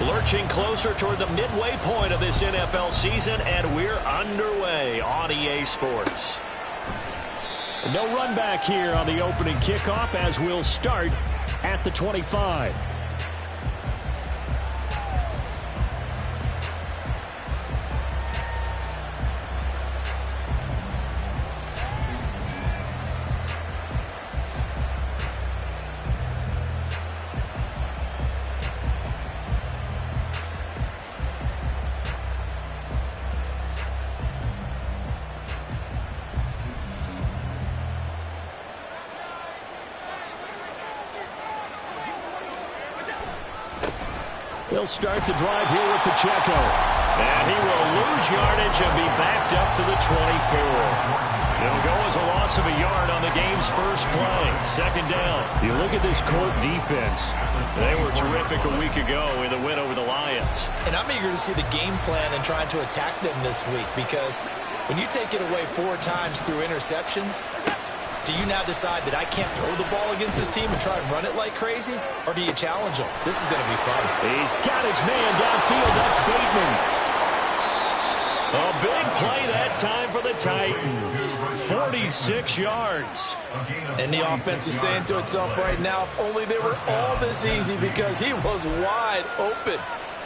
Lurching closer toward the midway point of this NFL season, and we're underway on EA Sports. No run back here on the opening kickoff as we'll start at the 25. He'll start the drive here with Pacheco. And he will lose yardage and be backed up to the 24. It'll go as a loss of a yard on the game's first play. Second down. You look at this Colt defense. They were terrific a week ago in the win over the Lions. And I'm eager to see the game plan and trying to attack them this week, because when you take it away 4 times through interceptions, do you now decide that I can't throw the ball against this team and try and run it like crazy? Or do you challenge them? This is going to be fun. He's got his man downfield. That's Bateman. A big play that time for the Titans. 46 yards. And the offense is saying to itself right now, if only they were all this easy, because he was wide open.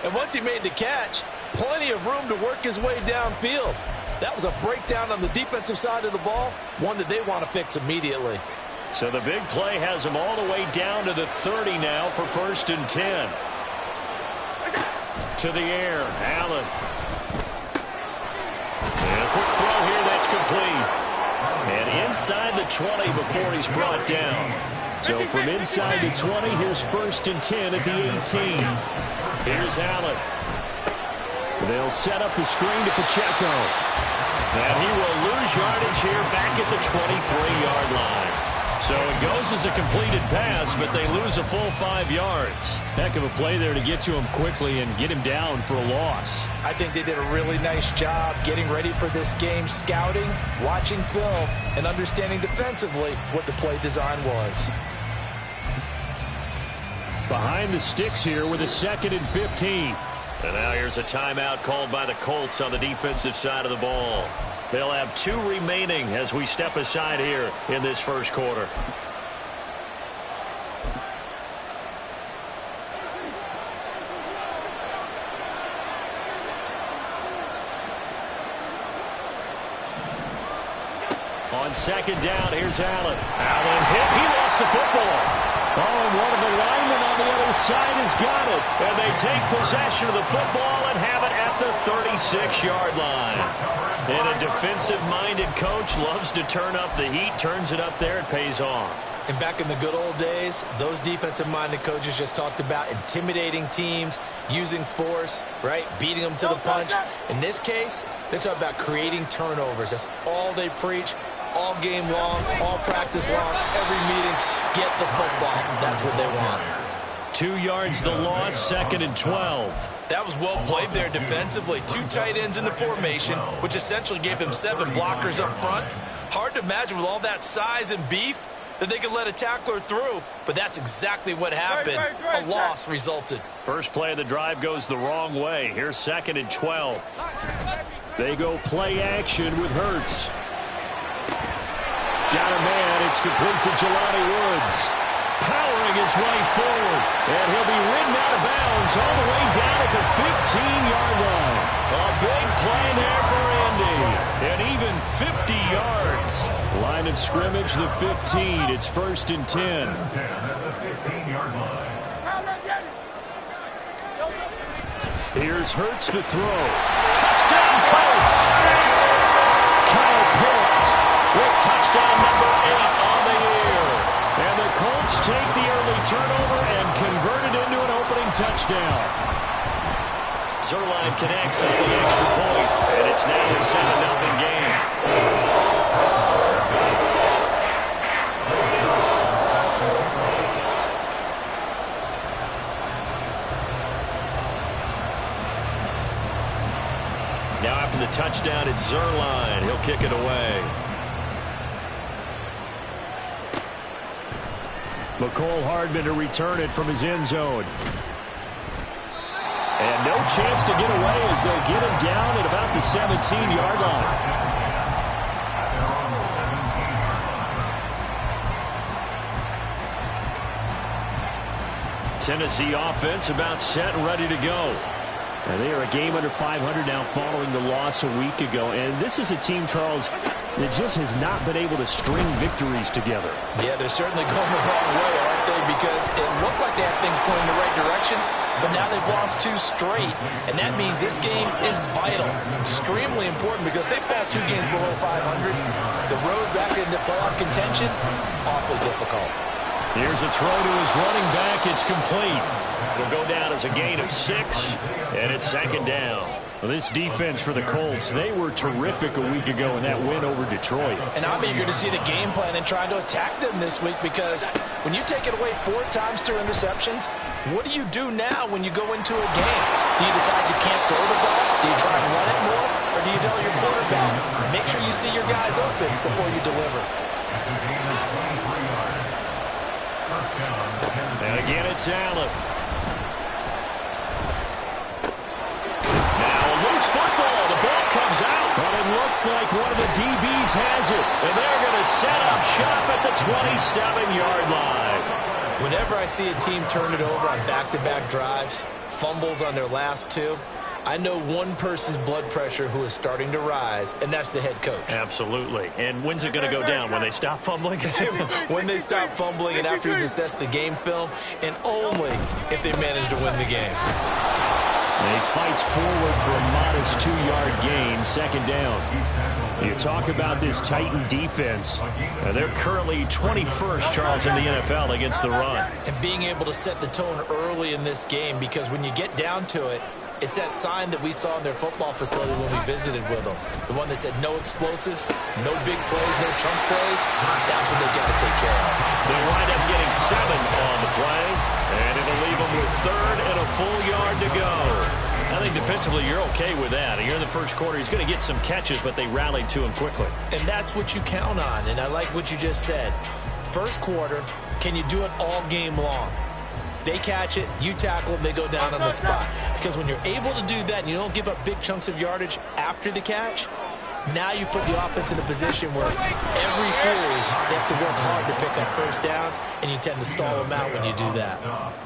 And once he made the catch, plenty of room to work his way downfield. That was a breakdown on the defensive side of the ball, one that they want to fix immediately. So the big play has him all the way down to the 30 now for 1st and 10. To the air, Allen. And a quick throw here, that's complete. And inside the 20 before he's brought down. So from inside the 20, here's 1st and 10 at the 18. Here's Allen. They'll set up the screen to Pacheco. And he will lose yardage here back at the 23-yard line. So it goes as a completed pass, but they lose a full 5 yards. Heck of a play there to get to him quickly and get him down for a loss. I think they did a really nice job getting ready for this game, scouting, watching film, and understanding defensively what the play design was. Behind the sticks here with a 2nd and 15. And now here's a timeout called by the Colts on the defensive side of the ball. They'll have 2 remaining as we step aside here in this first quarter. On 2nd down, here's Allen. Allen hit. He lost the football. Oh, and one of the linemen on the other side has got it. And they take possession of the football and have it at the 36-yard line. And a defensive-minded coach loves to turn up the heat, turns it up there, it pays off. And back in the good old days, those defensive-minded coaches just talked about intimidating teams, using force, right, beating them to the punch. In this case, they're talking about creating turnovers. That's all they preach, all game long, all practice long, every meeting. Get the football. That's what they want. 2 yards the loss, 2nd and 12. That was well played there defensively. 2 tight ends in the formation, which essentially gave them 7 blockers up front. Hard to imagine with all that size and beef that they could let a tackler through, but that's exactly what happened. A loss resulted. First play of the drive goes the wrong way. Here's 2nd and 12. They go play action with Hurts. Got a man. It's complete to Jelani Woods. Powering his way forward. And he'll be ridden out of bounds all the way down at the 15-yard line. A big play there for Andy. And even 50 yards. Line of scrimmage, the 15. It's 1st and 10. Here's Hurts to throw. Touchdown, Colts. Kyle Pitts with touchdown number 8 on the year. And the Colts take the early turnover and convert it into an opening touchdown. Zuerlein connects on the extra point, and it's now a 7-0 game. Now after the touchdown, it's Zuerlein. He'll kick it away. Mecole Hardman to return it from his end zone. And no chance to get away as they get him down at about the 17-yard line. Tennessee offense about set and ready to go. And they are a game under 500 now following the loss a week ago. And this is a team, Charles, that just has not been able to string victories together. Yeah, they're certainly going the wrong way, aren't they? Because it looked like they had things going in the right direction, but now they've lost 2 straight. And that means this game is vital, extremely important, because if they fall 2 games below 500, the road back into playoff contention, awfully difficult. Here's a throw to his running back. It's complete. It'll go down as a gain of 6, and it's second down. Well, this defense for the Colts, they were terrific a week ago in that win over Detroit. And I'm eager to see the game plan and trying to attack them this week, because when you take it away 4 times through interceptions, what do you do now when you go into a game? Do you decide you can't throw the ball? Do you try and run it more? Or do you tell your quarterback, make sure you see your guys open before you deliver? And again, it's Allen. Now a loose football. The ball comes out. But it looks like one of the DBs has it. And they're going to set up shop at the 27-yard line. Whenever I see a team turn it over on back-to-back drives, fumbles on their last 2, I know one person's blood pressure who is starting to rise, and that's the head coach. Absolutely. And when's it going to go down? When they stop fumbling? When they stop fumbling and after he's assessed the game film, and only if they manage to win the game. And he fights forward for a modest 2-yard gain, second down. You talk about this Titan defense. They're currently 21st, Charles, in the NFL against the run. And being able to set the tone early in this game, because when you get down to it, it's that sign that we saw in their football facility when we visited with them. The one that said no explosives, no big plays, no chunk plays. That's what they've got to take care of. They wind up getting 7 on the play, and it'll leave them with 3rd and a full yard to go. I think defensively you're okay with that. You're in the first quarter. He's going to get some catches, but they rallied to him quickly. And that's what you count on, and I like what you just said. First quarter, can you do it all game long? They catch it, you tackle them, they go down on the spot. Because when you're able to do that and you don't give up big chunks of yardage after the catch, now you put the offense in a position where every series they have to work hard to pick up first downs, and you tend to stall them out when you do that.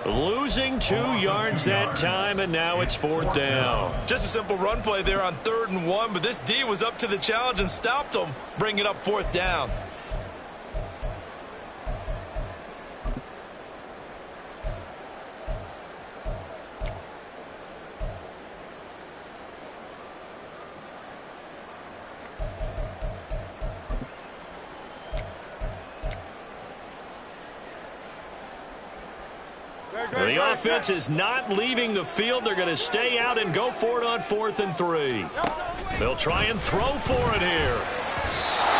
Losing 2 yards that time, and now it's 4th down. Just a simple run play there on 3rd and 1, but this D was up to the challenge and stopped them, bringing up 4th down. The offense is not leaving the field. They're going to stay out and go for it on 4th and 3. They'll try and throw for it here.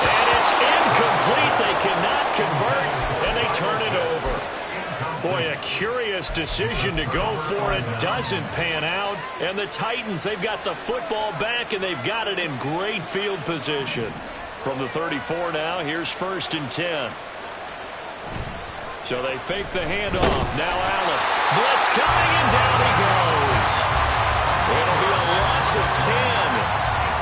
And it's incomplete. They cannot convert, and they turn it over. Boy, a curious decision to go for it. Doesn't pan out. And the Titans, they've got the football back, and they've got it in great field position. From the 34 now, here's 1st and 10. So they fake the handoff. Now Allen. Blitz coming, and down he goes. It'll be a loss of 10.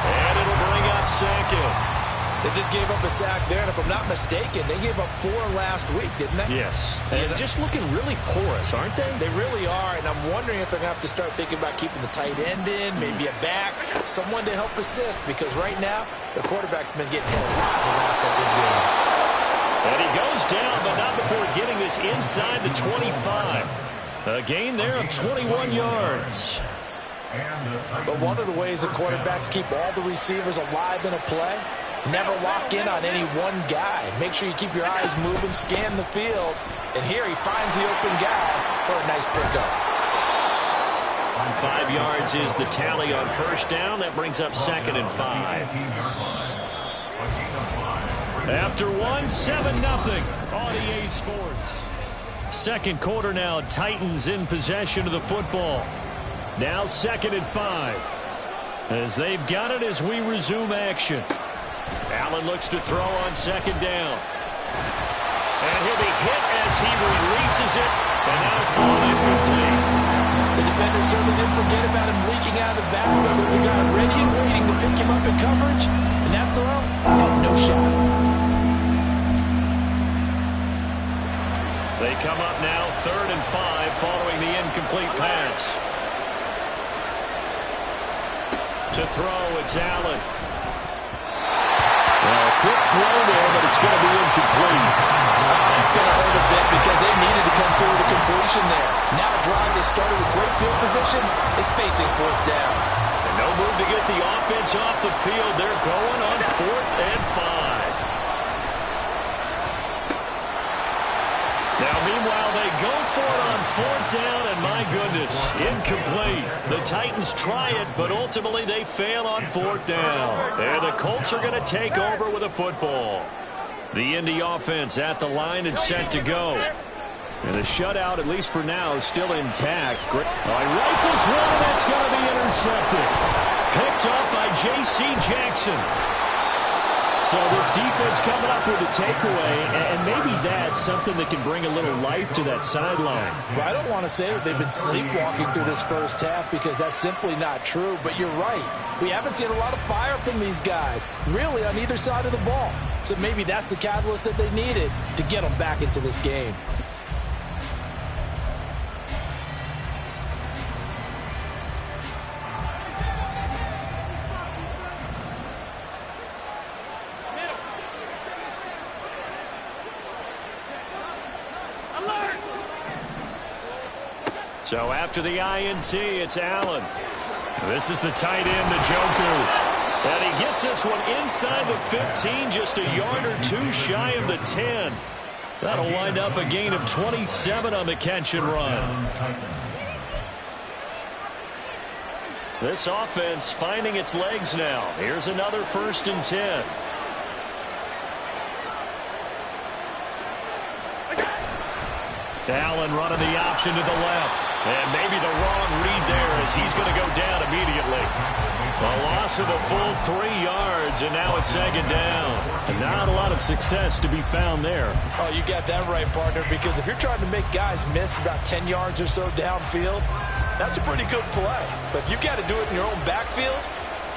And it'll bring up 2nd. They just gave up a sack there, and if I'm not mistaken, they gave up 4 last week, didn't they? Yes. And just looking really porous, aren't they? They really are, and I'm wondering if they're going to have to start thinking about keeping the tight end in, maybe a back, someone to help assist, because right now, the quarterback's been getting hit a lot in the last couple of games. And he goes down, but not before getting this inside the 25. A gain there of 21 yards. But one of the ways the quarterbacks keep all the receivers alive in a play, never lock in on any one guy. Make sure you keep your eyes moving, scan the field. And here he finds the open guy for a nice pickup. 5 yards is the tally on 1st down. That brings up 2nd and 5. After 1, 7-0 on EA Sports. Second quarter now, Titans in possession of the football. Now 2nd and 5. As they've got it as we resume action. Allen looks to throw on 2nd down. And he'll be hit as he releases it. And now thrown incomplete. The defender certainly didn't forget about him leaking out of the backfield. There's a guy ready and waiting to pick him up in coverage, and that throw had no shot. They come up now 3rd and 5 following the incomplete pass. To throw, it's Allen. Well, a quick throw there, but it's going to be incomplete. That's going to hurt a bit because they needed to come through with a completion there. Now a drive that started with great field position is facing 4th down. And no move to get the offense off the field. They're going on 4th and 5. Now, meanwhile, they go for it on 4th down, and my goodness, incomplete. The Titans try it, but ultimately they fail on 4th down. And the Colts are going to take over with a football. The Indy offense at the line and set to go. And the shutout, at least for now, is still intact. Great. Rifles one, that's going to be intercepted. Picked up by J.C. Jackson. So this defense coming up with a takeaway, and maybe that's something that can bring a little life to that sideline. Well, I don't want to say that they've been sleepwalking through this first half because that's simply not true, but you're right. We haven't seen a lot of fire from these guys, really, on either side of the ball. So maybe that's the catalyst that they needed to get them back into this game. So after the INT, it's Allen. This is the tight end, Njoku. And he gets this one inside the 15, just a yard or two shy of the 10. That'll wind up a gain of 27 on the catch and run. This offense finding its legs now. Here's another 1st and 10. Allen running the option to the left. And maybe the wrong read there as he's going to go down immediately. A loss of a full 3 yards, and now it's 2nd down. And not a lot of success to be found there. Oh, you got that right, partner, because if you're trying to make guys miss about 10 yards or so downfield, that's a pretty good play. But if you got to do it in your own backfield,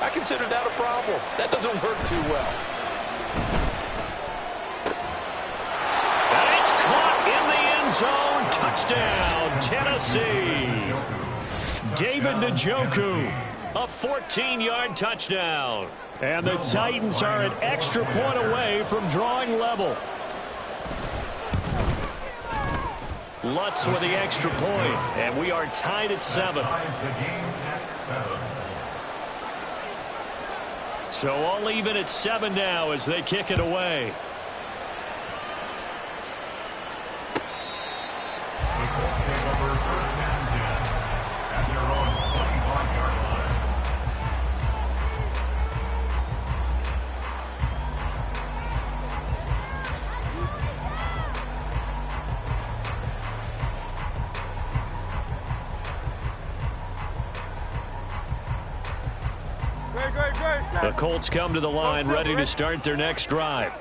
I consider that a problem. That doesn't work too well. And it's caught in the end zone. Touchdown, Tennessee. David Njoku, a 14-yard touchdown. And the Titans are an extra point away from drawing level. Lutz with the extra point, and we are tied at 7. So all even at 7 now as they kick it away. The Colts come to the line ready to start their next drive.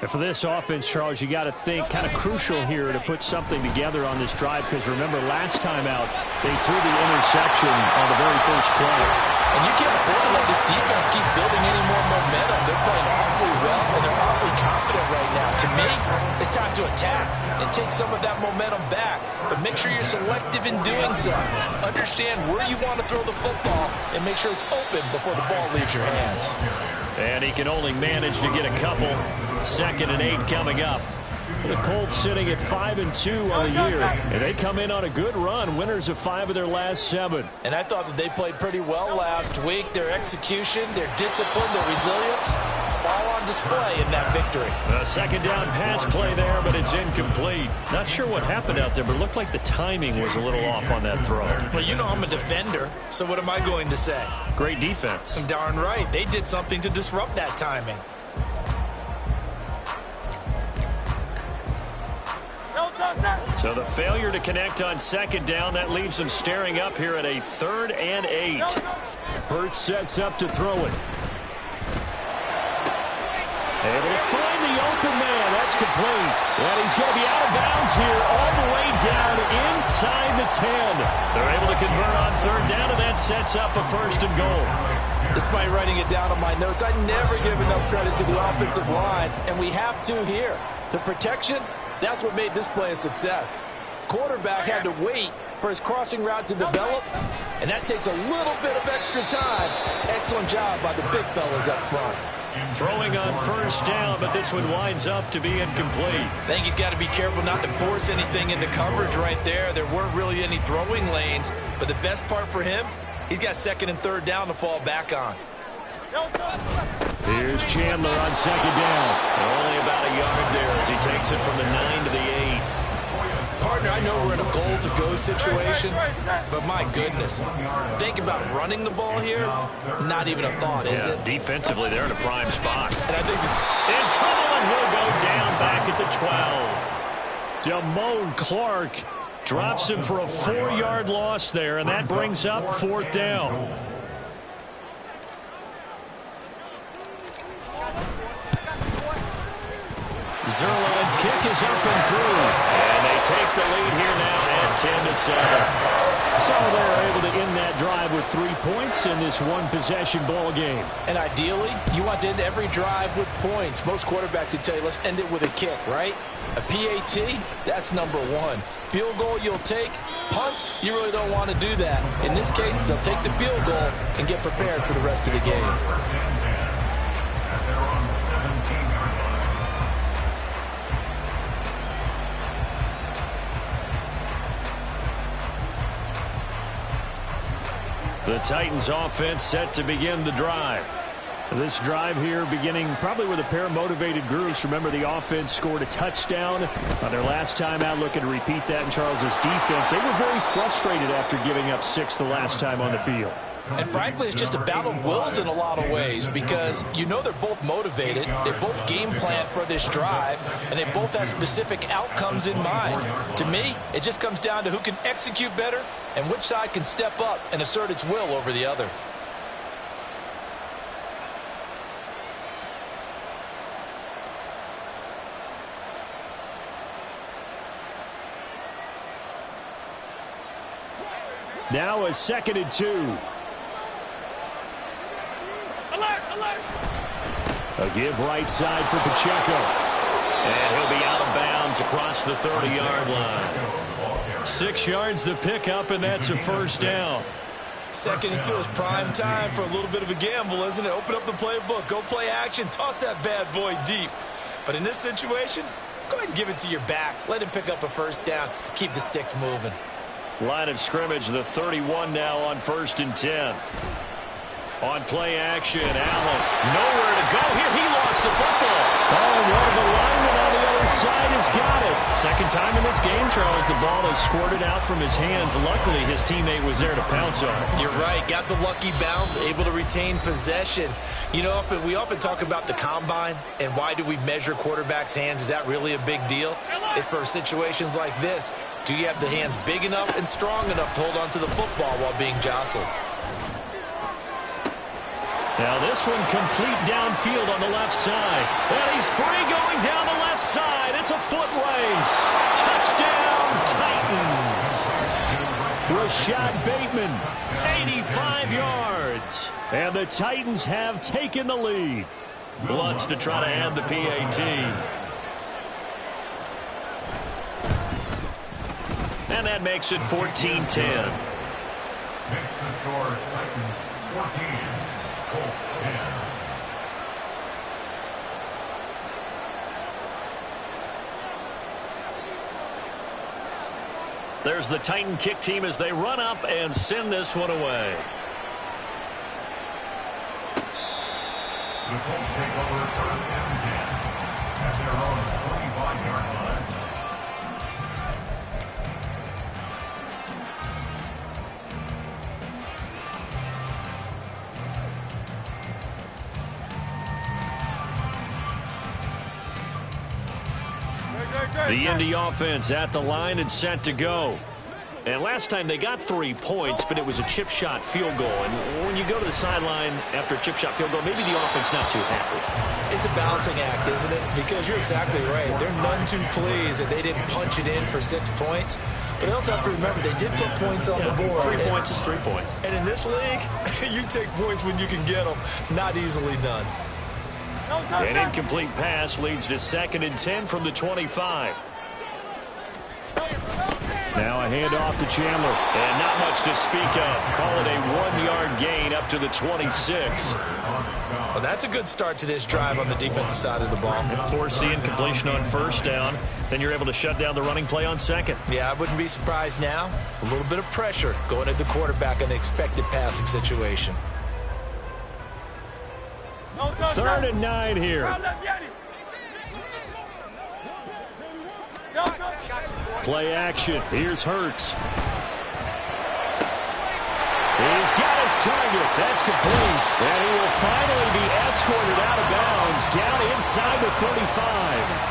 And for this offense, Charles, you got to think kind of crucial here to put something together on this drive, because remember last time out they threw the interception on the very first play. And you can't afford to let this defense keep building any more momentum. They're playing awfully well, and they're awfully confident right now. To me, it's time to attack and take some of that momentum back. But make sure you're selective in doing so. Understand where you want to throw the football and make sure it's open before the ball leaves your hands. And he can only manage to get a couple. 2nd and 8 coming up. The Colts sitting at 5-2 on the year, and they come in on a good run, winners of 5 of their last 7. And I thought that they played pretty well last week. Their execution, their discipline, their resilience, all on display in that victory. A 2nd down pass play there, but it's incomplete. Not sure what happened out there, but it looked like the timing was a little off on that throw. Well, you know I'm a defender, so what am I going to say? Great defense. Darn right. They did something to disrupt that timing. So the failure to connect on 2nd down, that leaves them staring up here at a 3rd and 8. Hurts sets up to throw it. Able to find the open man. that's complete. And he's going to be out of bounds here all the way down inside the 10. They're able to convert on third down, and that sets up a first and goal. Despite writing it down on my notes, I never give enough credit to the offensive line, and we have to here. The protection, that's what made this play a success. Quarterback had to wait for his crossing route to develop, and that takes a little bit of extra time. Excellent job by the big fellas up front. Throwing on first down, but this one winds up to be incomplete. I think he's got to be careful not to force anything into coverage right there. There weren't really any throwing lanes, but the best part for him, he's got second and third down to fall back on. Here's Chandler on second down. Only about a yard there as he takes it from the 9 to the 8. Partner, I know we're in a goal-to-go situation, but my goodness, think about running the ball here. Not even a thought, is it? Defensively, they're in a prime spot. And I think in trouble, and he'll go down back at the 12. Damone Clark drops him for a 4-yard loss there, and that brings up fourth down. Zuerlein's kick is up and through. And they take the lead here now at 10-7. So they're able to end that drive with 3 points in this one-possession ball game. And ideally, you want to end every drive with points. Most quarterbacks would tell you, let's end it with a kick, right? A PAT, that's number one. Field goal you'll take. Punts, you really don't want to do that. In this case, they'll take the field goal and get prepared for the rest of the game. The Titans offense set to begin the drive. This drive here beginning probably with a pair of motivated groups. Remember, the offense scored a touchdown on their last time out, looking to repeat that in Charles's defense. They were very frustrated after giving up 6 the last time on the field. And frankly, it's just a battle of wills in a lot of ways because you know they're both motivated, they both game plan for this drive, and they both have specific outcomes in mind. To me, it just comes down to who can execute better and which side can step up and assert its will over the other. Now a 2nd and 2. A give right side for Pacheco. And he'll be out of bounds across the 30-yard line. 6 yards the pickup, and that's a first down. 2nd and 2 is prime time for a little bit of a gamble, isn't it? Open up the playbook, go play action, toss that bad boy deep. But in this situation, go ahead and give it to your back. Let him pick up a first down. Keep the sticks moving. Line of scrimmage, the 31 now on 1st and 10. On play action, Allen. Nowhere to go here. He lost the football. Oh, and one of the linemen on the other side has got it. Second time in this game, Charles, the ball has squirted out from his hands. Luckily, his teammate was there to pounce on it. You're right. Got the lucky bounce, able to retain possession. You know, we often talk about the combine and why do we measure quarterbacks' hands. Is that really a big deal? It's for situations like this. Do you have the hands big enough and strong enough to hold on to the football while being jostled? Now this one complete downfield on the left side. And he's free going down the left side. It's a foot race. Touchdown, Titans. Rashad Bateman. 85 yards. And the Titans have taken the lead. Lutz to try to add the PAT. And that makes it 14-10. Makes the score Titans 14, Colts 10. There's the Titan kick team as they run up and send this one away. The Colts take over 1st and 10 at their own 25-yard line. The Indy offense at the line and set to go. And last time they got 3 points, but it was a chip shot field goal. And when you go to the sideline after a chip shot field goal, maybe the offense not too happy. It's a balancing act, isn't it? Because you're exactly right. They're none too pleased that they didn't punch it in for 6 points. But they also have to remember they did put points on the board. 3 points is 3 points. And in this league, you take points when you can get them. Not easily done. An incomplete pass leads to 2nd and 10 from the 25. Now a handoff to Chandler. And not much to speak of. Call it a 1-yard gain up to the 26. Well, that's a good start to this drive on the defensive side of the ball. Forcing completion on 1st down. Then you're able to shut down the running play on 2nd. Yeah, I wouldn't be surprised now. A little bit of pressure going at the quarterback in an expected passing situation. 3rd and 9 here. Play action. Here's Hurts. He's got his target. That's complete. And he will finally be escorted out of bounds down inside the 35.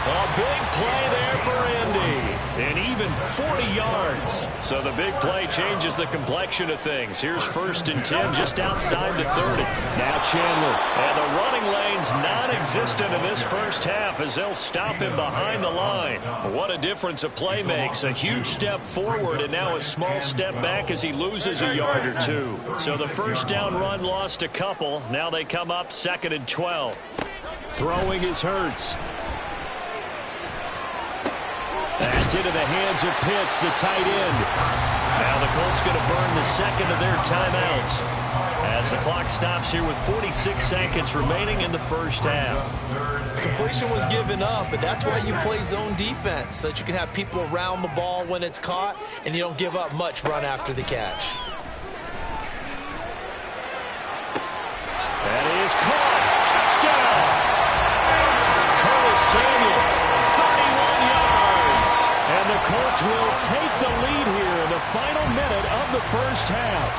A big play there for Indy. And even 40 yards. So the big play changes the complexion of things. Here's 1st and 10 just outside the 30. Now Chandler. And the running lane's non-existent in this first half as they'll stop him behind the line. What a difference a play makes. A huge step forward and now a small step back as he loses a yard or 2. So the 1st down run lost a couple. Now they come up 2nd and 12. Throwing is Hurts. That's into the hands of Pitts, the tight end. Now the Colts going to burn the 2nd of their timeouts as the clock stops here with 46 seconds remaining in the first half. Completion was given up, but that's why you play zone defense, so that you can have people around the ball when it's caught, and you don't give up much run after the catch. That is caught. Touchdown. Curtis Samuel, 31 yards. And the Colts will take the lead here in the final minute of the first half.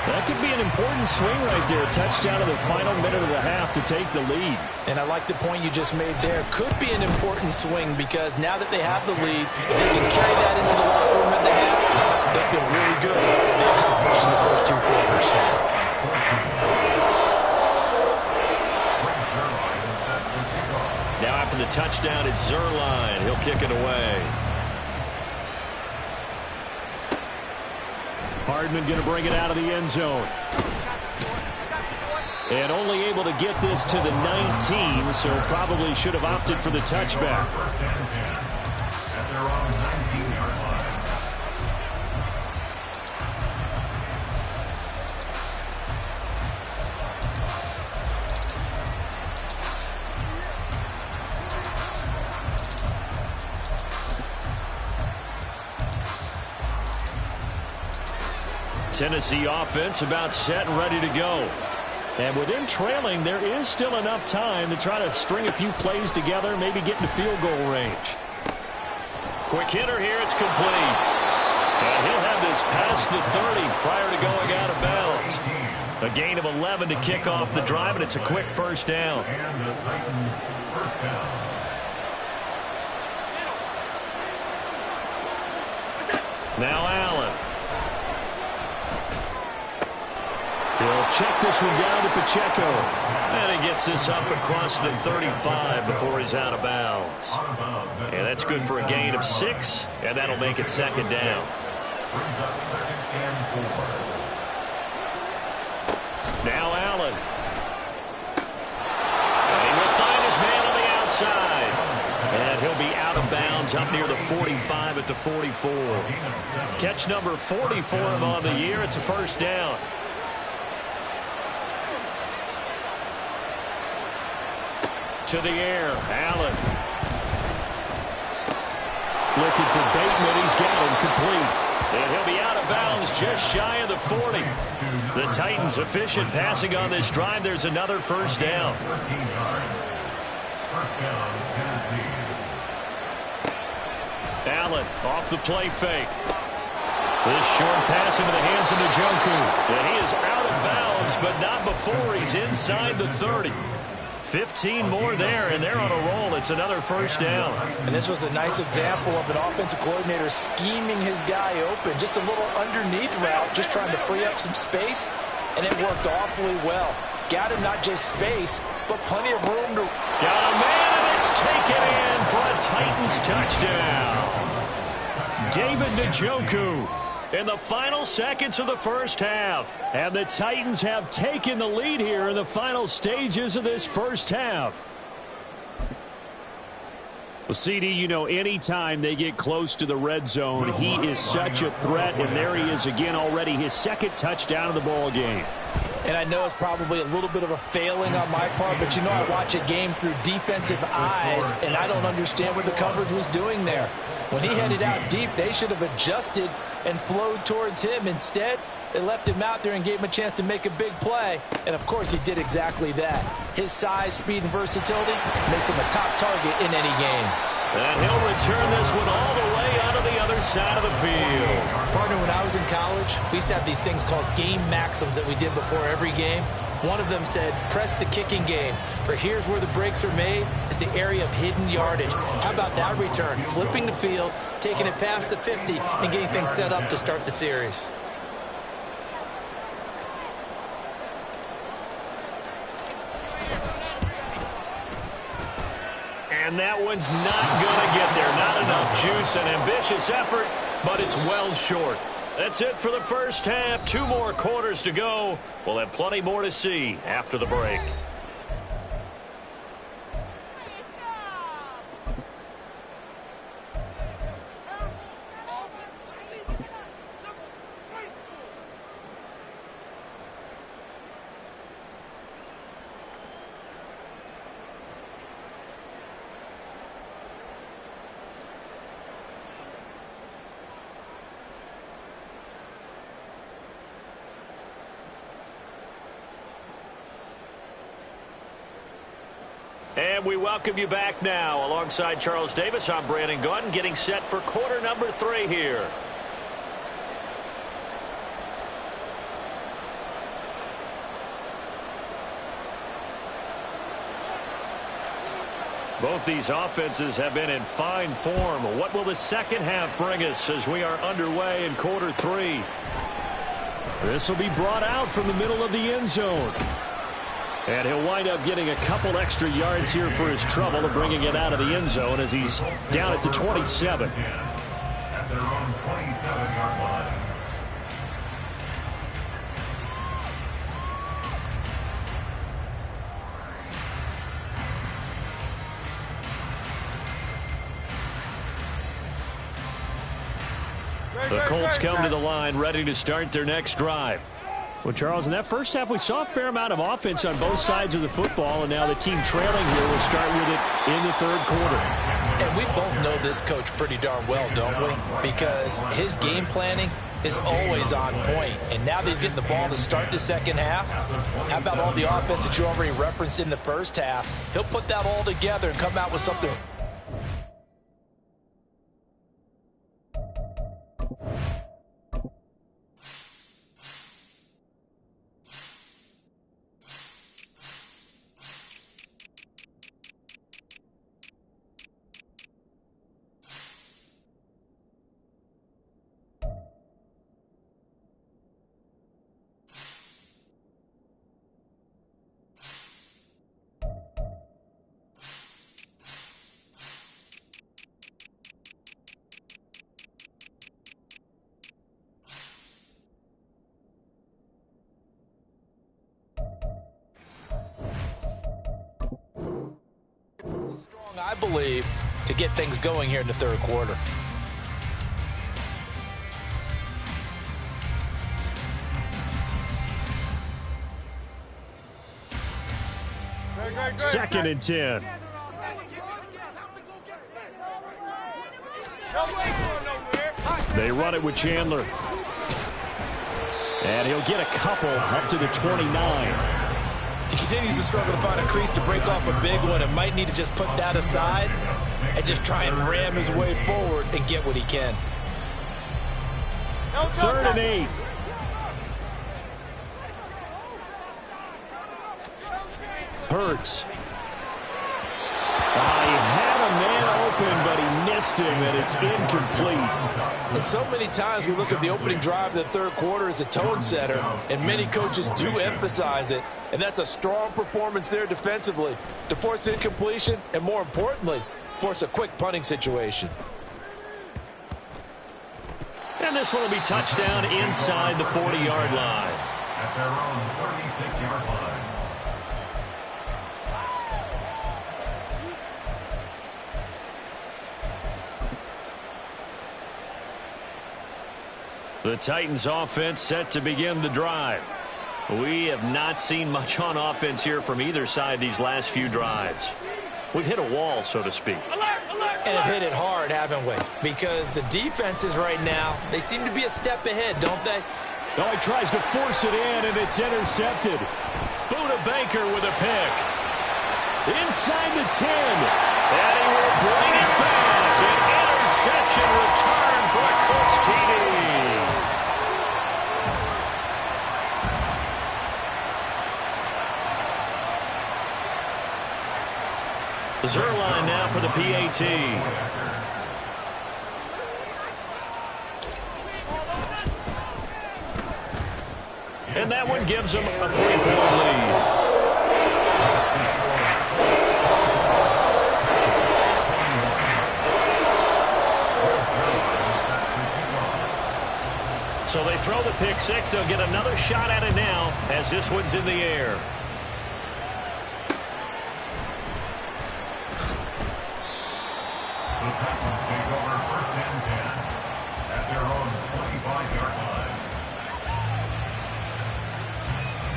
That could be an important swing right there. Touchdown in the final minute of the half to take the lead. And I like the point you just made there. Could be an important swing because now that they have the lead, if they can carry that into the locker room at the half, they feel really good about their accomplishment in the first 2 quarters. Now after the touchdown, it's Zuerlein. He'll kick it away. Hardman going to bring it out of the end zone. And only able to get this to the 19, so probably should have opted for the touchback. At their own 19-yard line. Tennessee offense about set and ready to go. And with them trailing, there is still enough time to try to string a few plays together, maybe get into field goal range. Quick hitter here, it's complete. And he'll have this past the 30 prior to going out of bounds. A gain of 11 to kick off the drive, and it's a quick 1st down. And the Titans' 1st down. Now Allen. He'll check this one down to Pacheco. And he gets this up across the 35 before he's out of bounds. And that's good for a gain of 6, and that'll make it 2nd down. Brings up 2nd and 4. Now Allen. And he will find his man on the outside. And he'll be out of bounds up near the 45 at the 44. Catch number 40 for him on the year. It's a 1st down. To the air, Allen. Looking for Bateman. He's got him complete. And he'll be out of bounds just shy of the 40. The Titans efficient passing on this drive. There's another 1st down. 13 yards. 1st down, Tennessee. Allen off the play fake. This short pass into the hands of Njoku. And he is out of bounds, but not before he's inside the 30. 15 more there, and they're on a roll. It's another first down. And this was a nice example of an offensive coordinator scheming his guy open. Just a little underneath route, just trying to free up some space, and it worked awfully well. Got him not just space, but plenty of room to... Got a man, and it's taken in for a Titans touchdown. David Njoku in the final seconds of the first half. And the Titans have taken the lead here in the final stages of this first half. Well, CD, you know, anytime they get close to the red zone, he is such a threat. And there he is again already, his second touchdown of the ball game. And I know it's probably a little bit of a failing on my part, but you know I watch a game through defensive eyes, and I don't understand what the coverage was doing there. When he headed out deep, they should have adjusted and flowed towards him. Instead, they left him out there and gave him a chance to make a big play. And, of course, he did exactly that. His size, speed, and versatility makes him a top target in any game. And he'll return this one all the way onto the other side of the field. Partner, when I was in college, we used to have these things called game maxims that we did before every game. One of them said, press the kicking game. For here's where the breaks are made, is the area of hidden yardage. How about that return? Flipping the field, taking it past the 50, and getting things set up to start the series. And that one's not going to get there. Not enough juice, an ambitious effort, but it's well short. That's it for the first half. 2 more quarters to go. We'll have plenty more to see after the break. And we welcome you back now. Alongside Charles Davis, I'm Brandon Gaudin, getting set for quarter number 3 here. Both these offenses have been in fine form. What will the second half bring us as we are underway in quarter 3? This will be brought out from the middle of the end zone. And he'll wind up getting a couple extra yards here for his trouble of bringing it out of the end zone as he's down at the 27. At their own 27-yard line. The Colts come to the line ready to start their next drive. Well, Charles, in that first half, we saw a fair amount of offense on both sides of the football, and now the team trailing here will start with it in the third quarter. And we both know this coach pretty darn well, don't we? Because his game planning is always on point. And now that he's getting the ball to start the second half, how about all the offense that you already referenced in the first half? He'll put that all together and come out with something. I believe, to get things going here in the third quarter. Second and 10. They run it with Chandler. And he'll get a couple up to the 29. He continues to struggle to find a crease to break off a big one and might need to just put that aside and just try and ram his way forward and get what he can. Third and 8. Hurts insisting that it's incomplete. And so many times we look at the opening drive of the third quarter as a tone setter, and many coaches do emphasize it. And that's a strong performance there defensively to force incompletion and, more importantly, force a quick punting situation. And this one will be touchdown inside the 40-yard line. At their own 36-yard line. The Titans offense set to begin the drive. We have not seen much on offense here from either side these last few drives. We've hit a wall, so to speak. And have hit it hard, haven't we? Because the defenses right now, they seem to be a step ahead, don't they? Oh, he tries to force it in, and it's intercepted. Buda Baker with a pick. Inside the 10. And he will bring it back. An interception return for a Colts TD. Zuerlein now for the PAT. And that one gives them a 3-point lead. So they throw the pick six. They'll get another shot at it now as this one's in the air. The Titans take over 1st and 10 at their own 25-yard line.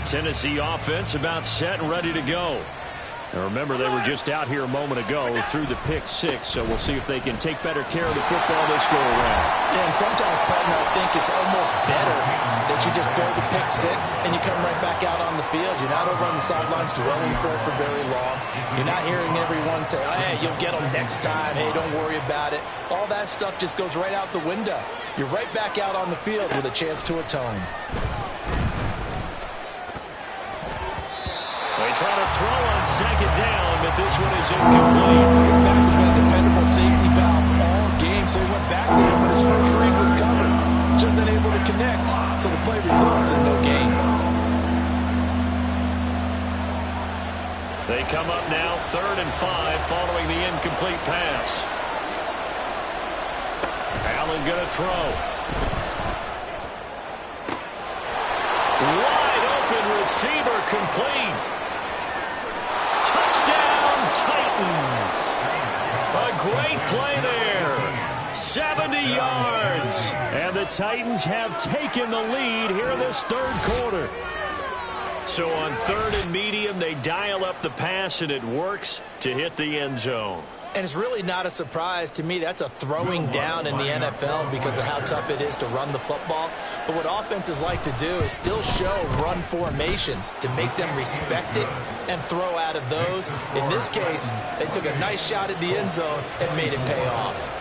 Tennessee offense about set and ready to go. Now remember, they were just out here a moment ago through the pick six, so we'll see if they can take better care of the football this go around. Yeah, and sometimes, partner, I think it's almost better that you just throw the pick six and you come right back out on the field. You're not over on the sidelines dwelling for it for very long. You're not hearing everyone say, oh, hey, you'll get them next time. Hey, don't worry about it. All that stuff just goes right out the window. You're right back out on the field with a chance to atone. They try to throw on second down, but this one is incomplete. His back has been a dependable safety valve all game, so he went back to him, but his first read was covered. Just unable to connect, so the play results in no gain. They come up now 3rd and 5 following the incomplete pass. Allen going to throw. Wide open receiver complete. Touchdown Titans. A great play there. 70 yards. And the Titans have taken the lead here in this third quarter. So on 3rd and medium, they dial up the pass, and it works to hit the end zone. And it's really not a surprise to me. That's a throwing down in the NFL because of how tough it is to run the football. But what offenses like to do is still show run formations to make them respect it and throw out of those. In this case, they took a nice shot at the end zone and made it pay off.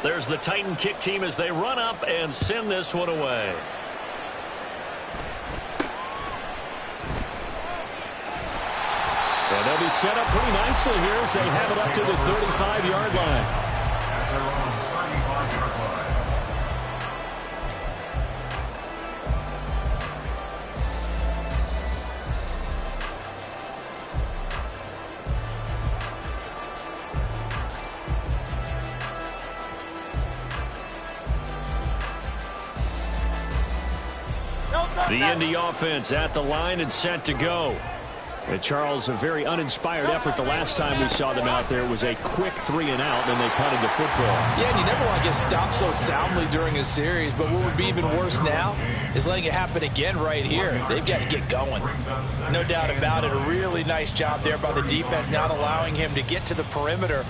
There's the Titan kick team as they run up and send this one away. And they'll be set up pretty nicely here as they have it up to the 35-yard line. At their own 35-yard line. The Indy offense at the line and set to go. And Charles, a very uninspired effort the last time we saw them out there. It was a quick 3-and-out, and they punted the football. Yeah, and you never want to get stopped so soundly during a series, but what would be even worse now is letting it happen again right here. They've got to get going. No doubt about it, a really nice job there by the defense, not allowing him to get to the perimeter.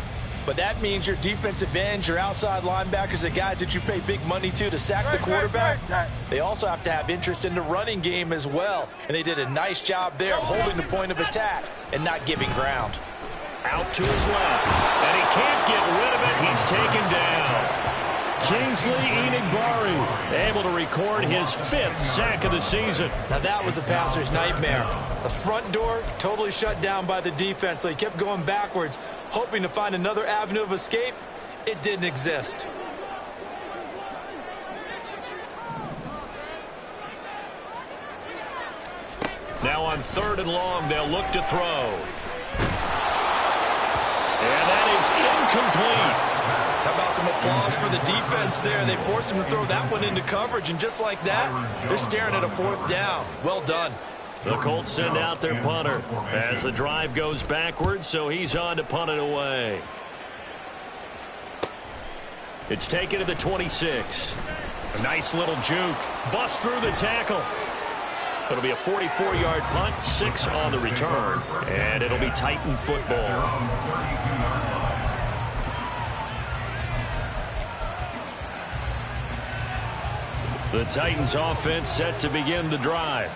But that means your defensive ends, your outside linebackers, the guys that you pay big money to sack the quarterback, they also have to have interest in the running game as well. And they did a nice job there of holding the point of attack and not giving ground. Out to his left, and he can't get rid of it. He's taken down. Kingsley Enagbare, able to record his 5th sack of the season. Now that was a passer's nightmare. The front door totally shut down by the defense, so he kept going backwards, hoping to find another avenue of escape. It didn't exist. Now on 3rd and long, they'll look to throw. And that is incomplete. How about some applause for the defense there? They forced him to throw that one into coverage, and just like that, they're staring at a 4th down. Well done. The Colts send out their punter as the drive goes backwards, so he's on to punt it away. It's taken to the 26. A nice little juke. Bust through the tackle. It'll be a 44-yard punt, 6 on the return, and it'll be Titan football. The Titans offense set to begin the drive.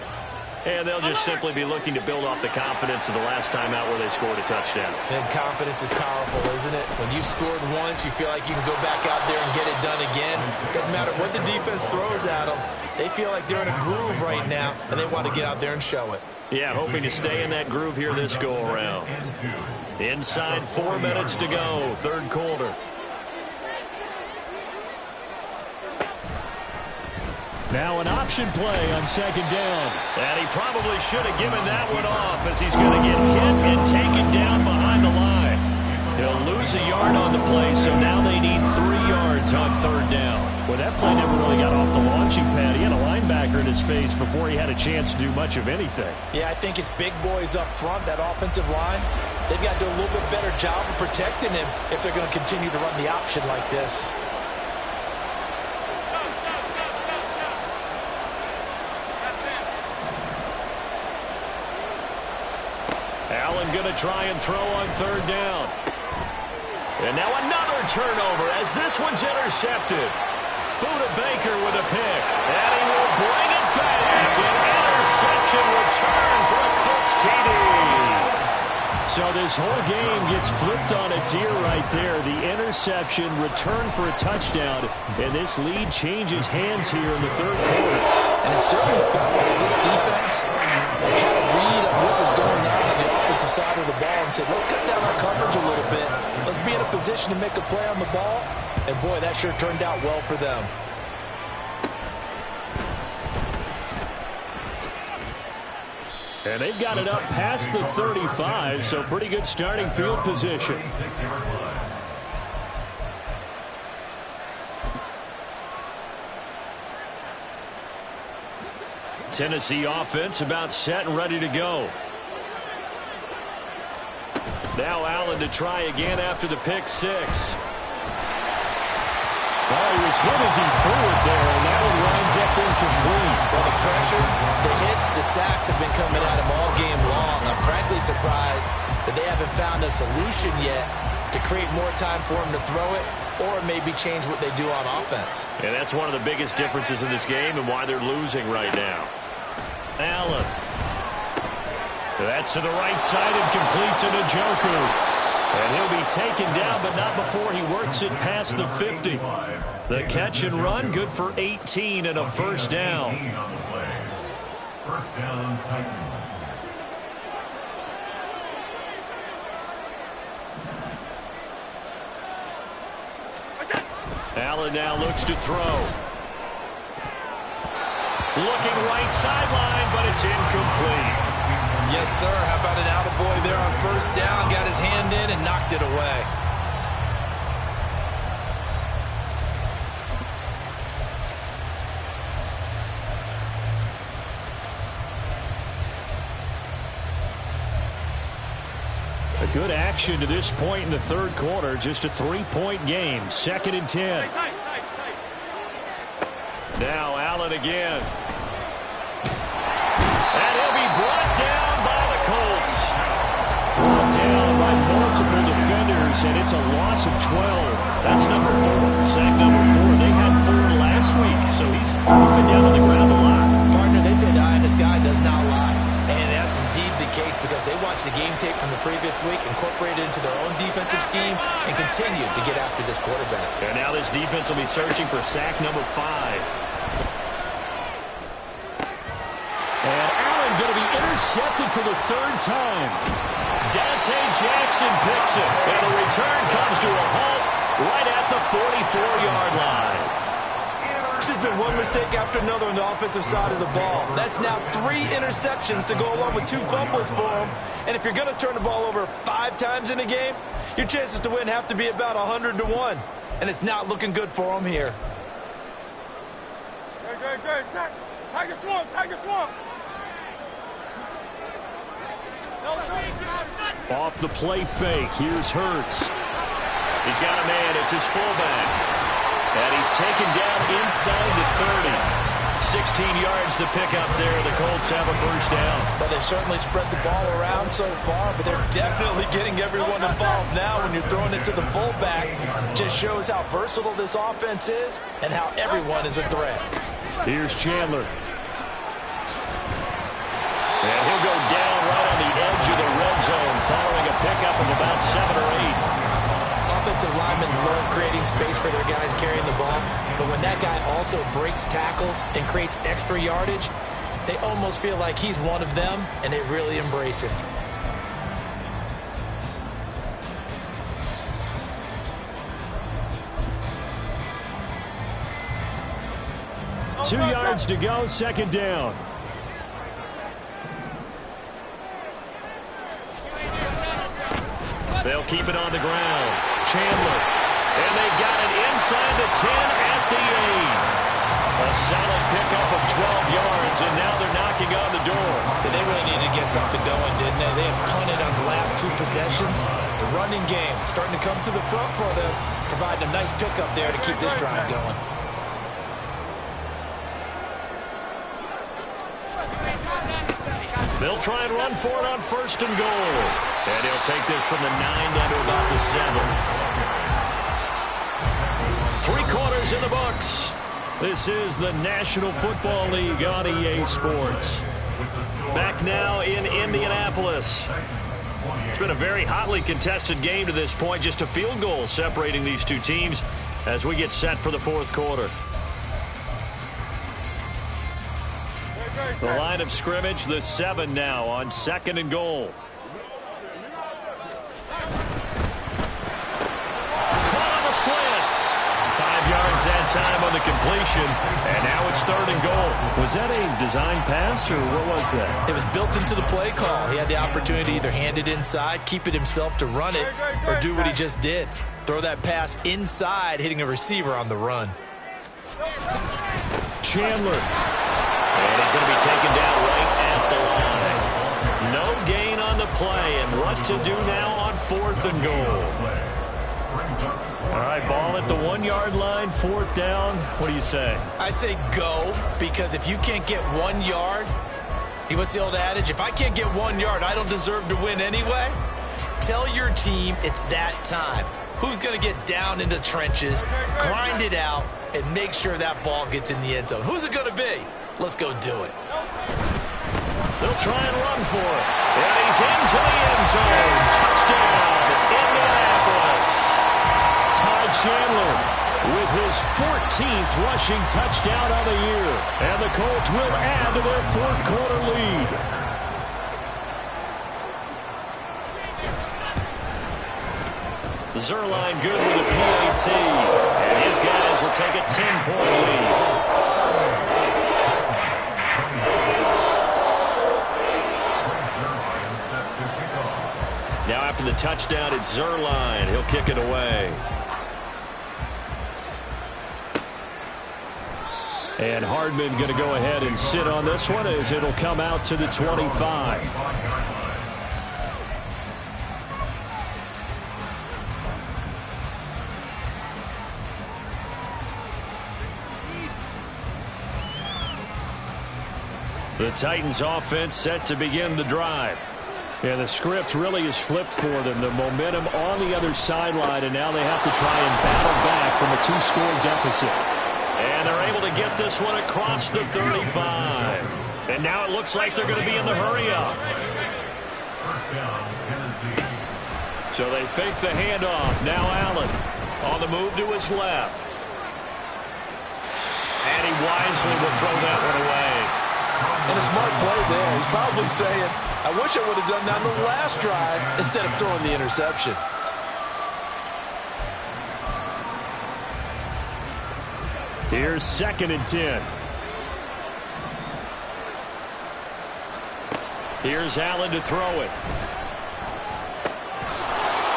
And they'll just simply be looking to build off the confidence of the last time out where they scored a touchdown. And confidence is powerful, isn't it? When you've scored once, you feel like you can go back out there and get it done again. Doesn't matter what the defense throws at them. They feel like they're in a groove right now, and they want to get out there and show it. Yeah, hoping to stay in that groove here this go-around. Inside 4 minutes to go, 3rd quarter. Now an option play on 2nd down. And he probably should have given that one off as he's going to get hit and taken down behind the line. He'll lose a yard on the play, so now they need 3 yards on 3rd down. Well, that play never really got off the launching pad. He had a linebacker in his face before he had a chance to do much of anything. Yeah, I think it's big boys up front, that offensive line. They've got to do a little bit better job of protecting him if they're going to continue to run the option like this. Allen going to try and throw on 3rd down. And now another turnover as this one's intercepted. Budda Baker with a pick. And he will bring it back. An interception return for a Colts TD. So this whole game gets flipped on its ear right there. The interception, return for a touchdown. And this lead changes hands here in the 3rd quarter. And it certainly felt like this defense had a read of what was going on the offensive side of the ball and said, let's cut down our coverage a little bit. Let's be in a position to make a play on the ball. And, boy, that sure turned out well for them. And they've got it up past the 35, so pretty good starting field position. Tennessee offense about set and ready to go. Now Allen to try again after the pick 6. Well, he was hit as he threw it there, and that one winds up incomplete. Well, the pressure, the hits, the sacks have been coming at him all game long. I'm frankly surprised that they haven't found a solution yet to create more time for him to throw it or maybe change what they do on offense. And that's one of the biggest differences in this game and why they're losing right now. Allen. That's to the right side and complete to Njoku. And he'll be taken down, but not before he works it past the 50. The catch and run, good for 18 and a 1st down. 1st down, Titans. Allen now looks to throw. Looking right sideline, but it's incomplete. Yes, sir. How about an attaboy there on 1st down? Got his hand in and knocked it away. A good action to this point in the 3rd quarter. Just a 3-point game. 2nd and 10. Now Allen again. And he'll be brought down by the Colts. Brought down by multiple defenders, and it's a loss of 12. That's number 4. Sack number 4. They had 4 last week, so he's been down on the ground a lot. Partner, they say the eye in the sky does not lie. And that's indeed the case because they watch watch the game tape from the previous week, incorporate it into their own defensive scheme, and continue to get after this quarterback. And now this defense will be searching for sack number 5. And Allen going to be intercepted for the 3rd time. Dante Jackson picks it, and the return comes to a halt right at the 44-yard line. This has been one mistake after another on the offensive side of the ball. That's now 3 interceptions to go along with 2 fumbles for him. And if you're going to turn the ball over 5 times in a game, your chances to win have to be about 100 to 1. And it's not looking good for him here. Tiger swamp. Off the play fake. Here's Hurts. He's got a man. It's his fullback. And he's taken down inside the 30. 16 yards to pick up there. The Colts have a first down. Well, they've certainly spread the ball around so far, but they're definitely getting everyone involved now when you're throwing it to the fullback. Just shows how versatile this offense is and how everyone is a threat. Here's Chandler. And he'll go down right on the edge of the red zone following a pickup of about 7 or 8. Offensive linemen love creating space for their guys carrying the ball, but when that guy also breaks tackles and creates extra yardage, they almost feel like he's one of them, and they really embrace it. Two yards to go, 2nd down. They'll keep it on the ground. Chandler. And they got it inside the 10 at the 8. A solid pickup of 12 yards, and now they're knocking on the door. They really needed to get something going, didn't they? They have punted on the last 2 possessions. The running game starting to come to the front for them, providing a nice pickup there to keep this drive going. They'll try and run for it on 1st and goal. And he'll take this from the 9 down to about the 7. 3 quarters in the books. This is the National Football League on EA Sports. Back now in Indianapolis. It's been a very hotly contested game to this point. Just a field goal separating these 2 teams as we get set for the 4th quarter. The line of scrimmage, the 7 now on 2nd and goal. Caught on the slant. 5 yards that time on the completion, and now it's 3rd and goal. Was that a design pass, or what was that? It was built into the play call. He had the opportunity to either hand it inside, keep it himself to run it, or do what he just did. Throw that pass inside, hitting a receiver on the run. Chandler. And he's going to be taken down right at the line. No gain on the play, and what to do now on 4th and goal. All right, ball at the 1-yard line, 4th down. What do you say? I say go, because if you can't get 1 yard, what's the old adage? If I can't get 1 yard, I don't deserve to win anyway. Tell your team it's that time. Who's going to get down into the trenches, grind it out, and make sure that ball gets in the end zone? Who's it going to be? Let's go do it. They'll try and run for it. And he's into the end zone. Touchdown, Indianapolis. Ty Chandler with his 14th rushing touchdown of the year. And the Colts will add to their 4th quarter lead. Zuerlein good with a PAT. And his guys will take a 10-point lead. Now after the touchdown, it's Zuerlein. He'll kick it away. And Hardman going to go ahead and sit on this one as it'll come out to the 25. The Titans offense set to begin the drive. Yeah, the script really is flipped for them. The momentum on the other sideline, and now they have to try and battle back from a 2-score deficit. And they're able to get this one across the 35. And now it looks like they're going to be in the hurry-up. down, Tennessee. So they fake the handoff. Now Allen on the move to his left. And he wisely will throw that one away. And a smart play there. He's probably saying, I wish I would have done that on the last drive instead of throwing the interception. Here's 2nd and 10. Here's Allen to throw it.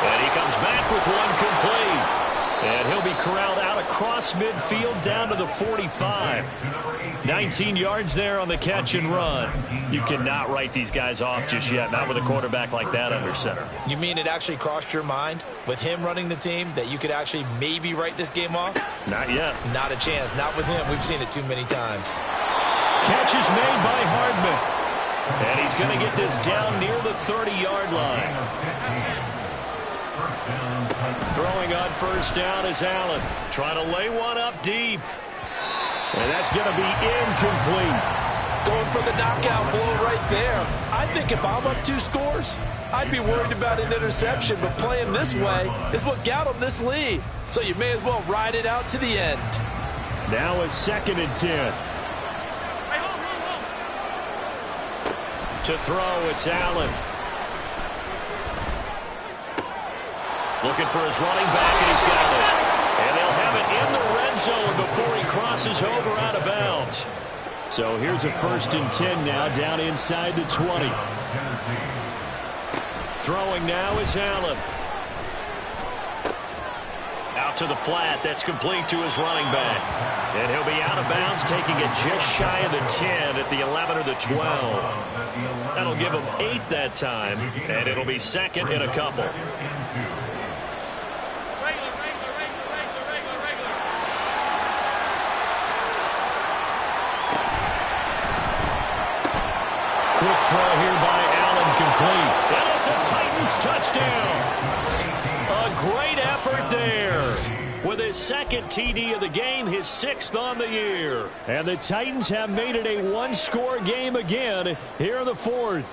And he comes back with one complete. And he'll be corralled out across midfield down to the 45. 19 yards there on the catch and run. You cannot write these guys off just yet, not with a quarterback like that under center. You mean it actually crossed your mind with him running the team that you could actually maybe write this game off? Not yet. Not a chance. Not with him. We've seen it too many times. Catch is made by Hardman. And he's going to get this down near the 30-yard line. Throwing on first down is Allen. Trying to lay one up deep. And that's going to be incomplete. Going for the knockout blow right there. I think if I'm up 2 scores, I'd be worried about an interception. But playing this way is what got him this lead. So you may as well ride it out to the end. Now a 2nd and 10. To throw, it's Allen. Looking for his running back, and he's got it. And they'll have it in the red zone before he crosses over out of bounds. So here's a 1st and 10 now, down inside the 20. Throwing now is Allen. Out to the flat. That's complete to his running back. And he'll be out of bounds, taking it just shy of the 10 at the 11 or the 12. That'll give him 8 that time, and it'll be 2nd and a couple. Quick throw here by Allen, complete. And it's a Titans touchdown. A great effort there. With his 2nd TD of the game, his 6th on the year. And the Titans have made it a 1-score game again here in the 4th.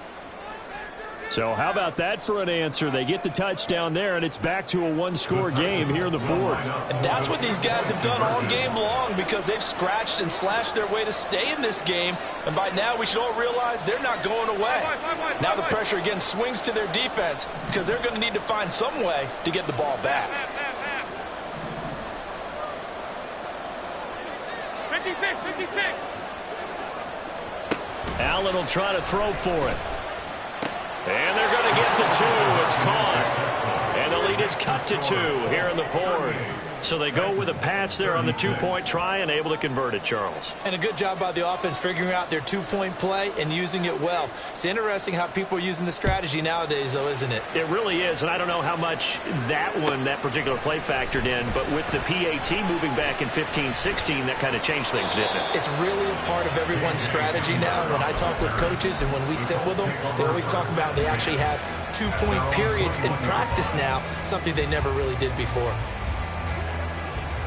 So how about that for an answer? They get the touchdown there, and it's back to a 1-score game here in the 4th. And that's what these guys have done all game long, because they've scratched and slashed their way to stay in this game. And by now, we should all realize they're not going away. Now the pressure again swings to their defense, because they're going to need to find some way to get the ball back. 56. Allen will try to throw for it. And they're going to get the 2. It's caught. And the lead is cut to 2 here in the 4th. So they go with a pass there on the 2-point try and able to convert it, Charles. And a good job by the offense figuring out their 2-point play and using it well. It's interesting how people are using the strategy nowadays, though, isn't it? It really is, and I don't know how much that particular play factored in, but with the PAT moving back in 15-16, that kind of changed things, didn't it? It's really a part of everyone's strategy now. When I talk with coaches and when we sit with them, they always talk about they actually have 2-point periods in practice now, something they never really did before.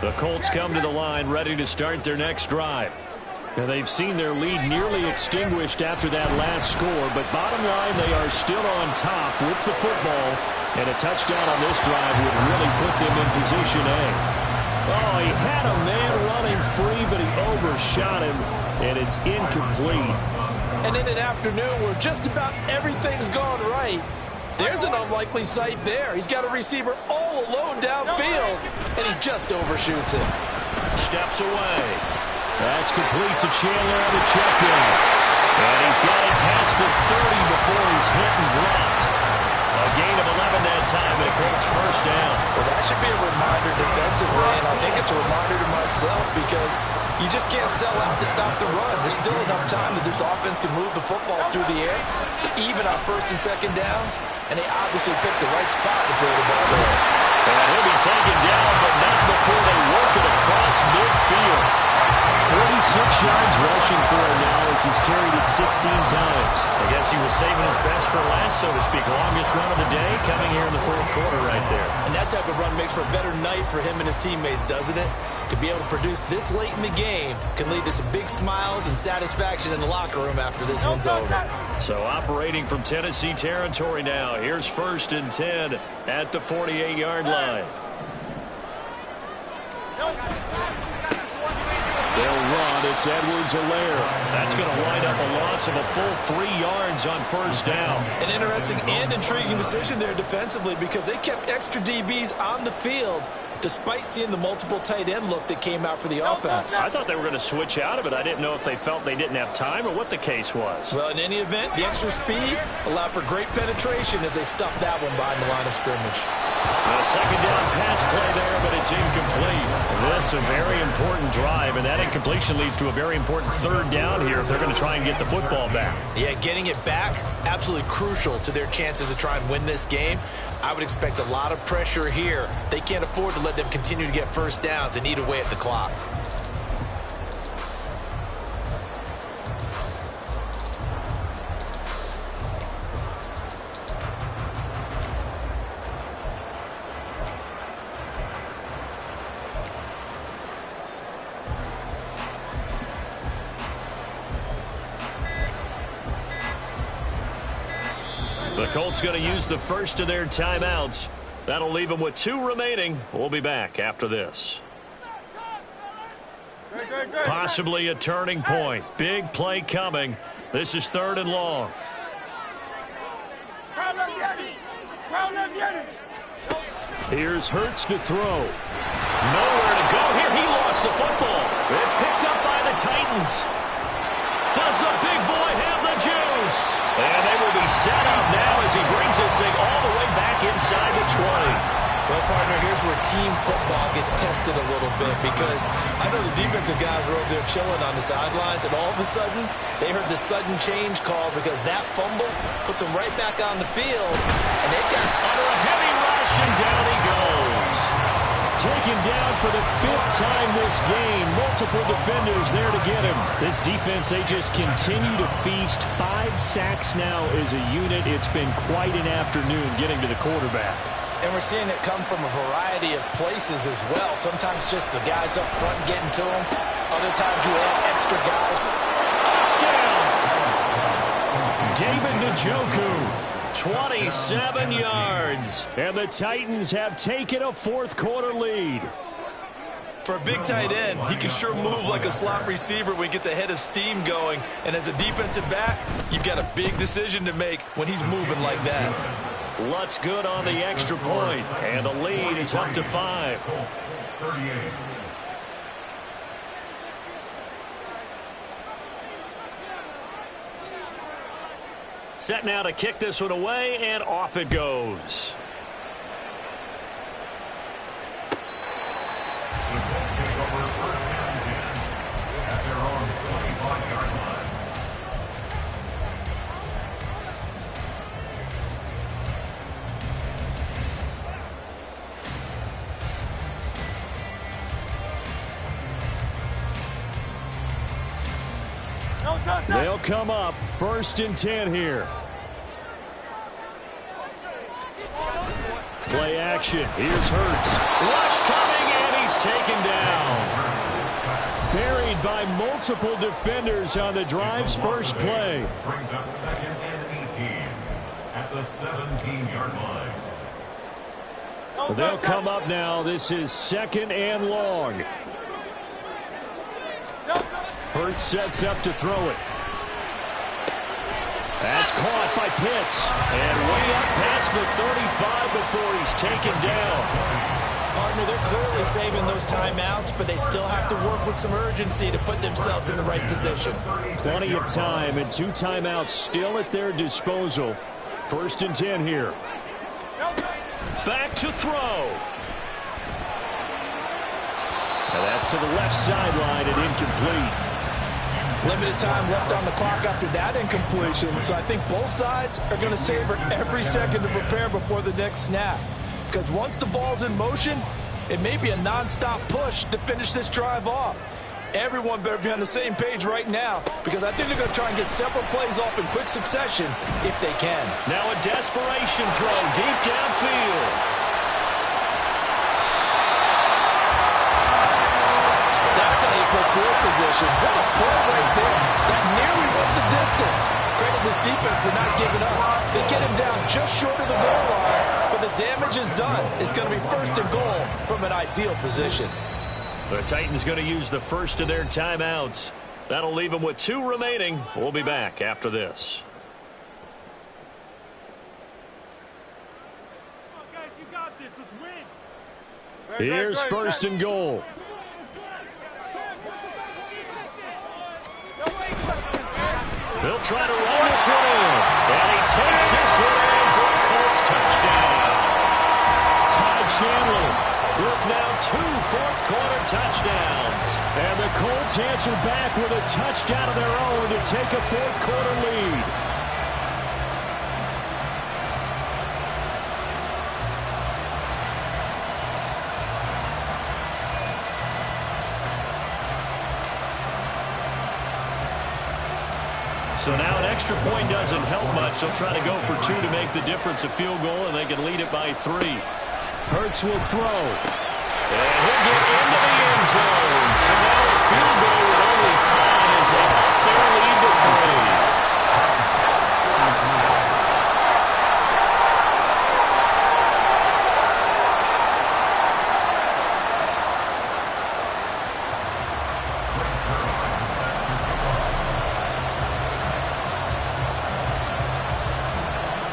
The Colts come to the line ready to start their next drive. Now they've seen their lead nearly extinguished after that last score, but bottom line, they are still on top with the football, and a touchdown on this drive would really put them in position A. Oh, he had a man running free, but he overshot him, and it's incomplete. And in an afternoon where just about everything's gone right, there's an unlikely sight there. He's got a receiver all alone downfield, and he just overshoots it. Steps away. That's complete to Chandler on the check down. And he's got it past the 30 before he's hit and dropped. A gain of 11 that time, and it Colts first down. Well, that should be a reminder defensively, and I think it's a reminder to myself, because you just can't sell out to stop the run. There's still enough time that this offense can move the football through the air, even on 1st and 2nd downs, and they obviously picked the right spot to throw the ball there. And he'll be taken down, but not before they work it across midfield. 46 yards rushing for him now as he's carried it 16 times. I guess he was saving his best for last, so to speak. Longest run of the day coming here in the fourth quarter right there. And that type of run makes for a better night for him and his teammates, doesn't it? To be able to produce this late in the game can lead to some big smiles and satisfaction in the locker room after this one's over. So operating from Tennessee territory now. Here's 1st and 10 at the 48-yard line. They'll run. It's Edwards-Helaire. That's going to wind up a loss of a full 3 yards on 1st down. An interesting and intriguing decision there defensively because they kept extra DBs on the field despite seeing the multiple tight end look that came out for the offense. I thought they were going to switch out of it. I didn't know if they felt they didn't have time or what the case was. Well, in any event, the extra speed allowed for great penetration as they stuffed that one behind the line of scrimmage. A 2nd down pass play there, but it's incomplete. This a very important drive, and that incompletion leads to a very important 3rd down here if they're going to try and get the football back. Yeah, getting it back, absolutely crucial to their chances to try and win this game. I would expect a lot of pressure here. They can't afford to let them continue to get 1st downs and eat away at the clock. The Colts going to use the first of their timeouts. That'll leave them with 2 remaining. We'll be back after this. Possibly a turning point. Big play coming. This is 3rd and long. Here's Hurts to throw. Nowhere to go here. He lost the football. It's picked up by the Titans. Does the big boy have the juice? And they will be set up now as he brings this thing all the way back inside the 20. Well, partner, here's where team football gets tested a little bit because I know the defensive guys were over there chilling on the sidelines, and all of a sudden, they heard the sudden change call because that fumble puts them right back on the field, and they got under a heavy rush, and down he goes. Taken down for the 5th time this game. Multiple defenders there to get him. This defense, they just continue to feast. 5 sacks now as a unit. It's been quite an afternoon getting to the quarterback. And we're seeing it come from a variety of places as well. Sometimes just the guys up front getting to them. Other times you have extra guys. Touchdown! David Njoku. 27 yards. And the Titans have taken a 4th quarter lead. For a big tight end, he can sure move like a slot receiver when he gets a head of steam going. And as a defensive back, you've got a big decision to make when he's moving like that. Lutz good on the extra point, and the lead is up to 5. Set now to kick this one away, and off it goes. The Colts take over 1st and 10 at their own 25-yard line. They'll come up 1st and 10 here. Play action. Here's Hurts. Rush coming, and he's taken down. Buried by multiple defenders on the drive's first play. Brings up 2nd and 18 at the 17-yard line. They'll come up now. This is 2nd and long. Hurts sets up to throw it. That's caught by Pitts. And way up past the 35 before he's taken down. Partner, they're clearly saving those timeouts, but they still have to work with some urgency to put themselves in the right position. Plenty of time and 2 timeouts still at their disposal. 1st and 10 here. Back to throw. And that's to the left sideline and incomplete. Limited time left on the clock after that incompletion, so I think both sides are going to savor every second to prepare before the next snap. Because once the ball's in motion, it may be a nonstop push to finish this drive off. everyone better be on the same page right now, because I think they're going to try and get several plays off in quick succession if they can. Now a desperation throw deep downfield. That's how you put field position. What a play right there. That nearly went the distance. Credit this defense for not giving up. They get him down just short of the goal line, but the damage is done. It's going to be first and goal from an ideal position. The Titans going to use the first of their timeouts. That'll leave them with 2 remaining. We'll be back after this. Come on, guys, you got this. Let's win. Here's first and goal. They'll try to run this one in. And he takes this one in for a Colts touchdown. Ty Chandler With now 2 fourth-quarter touchdowns. And the Colts answer back with a touchdown of their own to take a fourth-quarter lead. So now an extra point doesn't help much. They'll try to go for 2 to make the difference a field goal, and they can lead it by 3. Hurts will throw. And he'll get into the end zone. So now a field goal with only time as they up their lead to 3.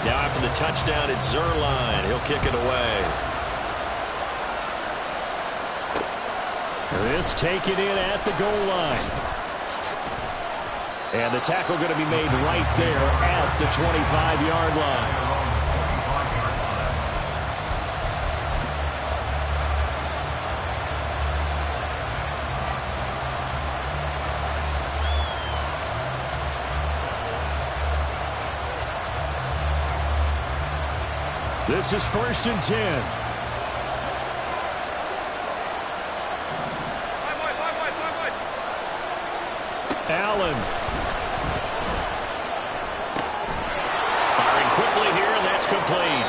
Now after the touchdown, it's Zuerlein. He'll kick it away. This taken in at the goal line. And the tackle going to be made right there at the 25-yard line. This is first and 10. Allen. Firing quickly here, and that's complete.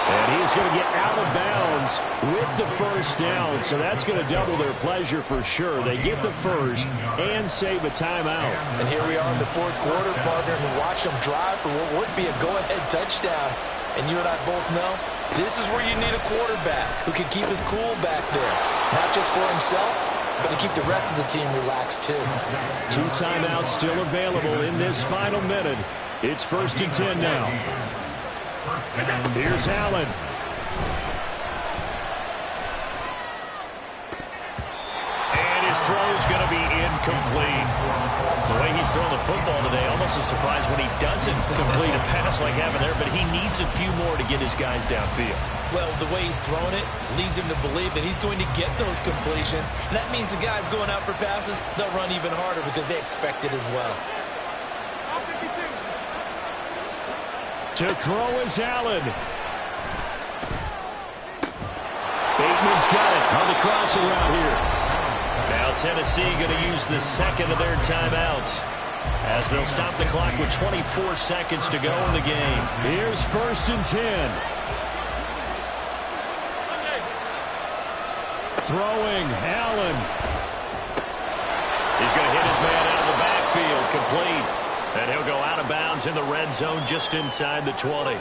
And he's going to get out of bounds with the first down, so that's going to double their pleasure for sure. They get the first and save a timeout. And here we are in the fourth quarter, partner, and watch them drive for what would be a go-ahead touchdown. And you and I both know this is where you need a quarterback who can keep his cool back there, not just for himself, but to keep the rest of the team relaxed too. 2 timeouts still available in this final minute. It's first and 10 now. Here's Allen. And his throw's going to be incomplete. The way he's throwing the football today, almost a surprise when he doesn't complete a pass like having there, but he needs a few more to get his guys downfield. Well, the way he's thrown it leads him to believe that he's going to get those completions. And that means the guys going out for passes, they'll run even harder because they expect it as well. To throw is Allen. Bateman's got it on the crossing route here. Now Tennessee going to use the second of their timeouts as they'll stop the clock with 24 seconds to go in the game. Here's first and 10. Throwing, Allen. He's going to hit his man out of the backfield, complete. And he'll go out of bounds in the red zone just inside the 20.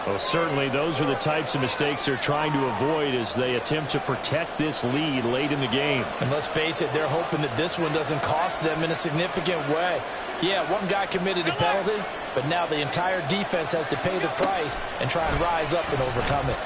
Well, certainly those are the types of mistakes they're trying to avoid as they attempt to protect this lead late in the game. And let's face it, they're hoping that this one doesn't cost them in a significant way. Yeah, one guy committed a penalty, but now the entire defense has to pay the price and try and rise up and overcome it.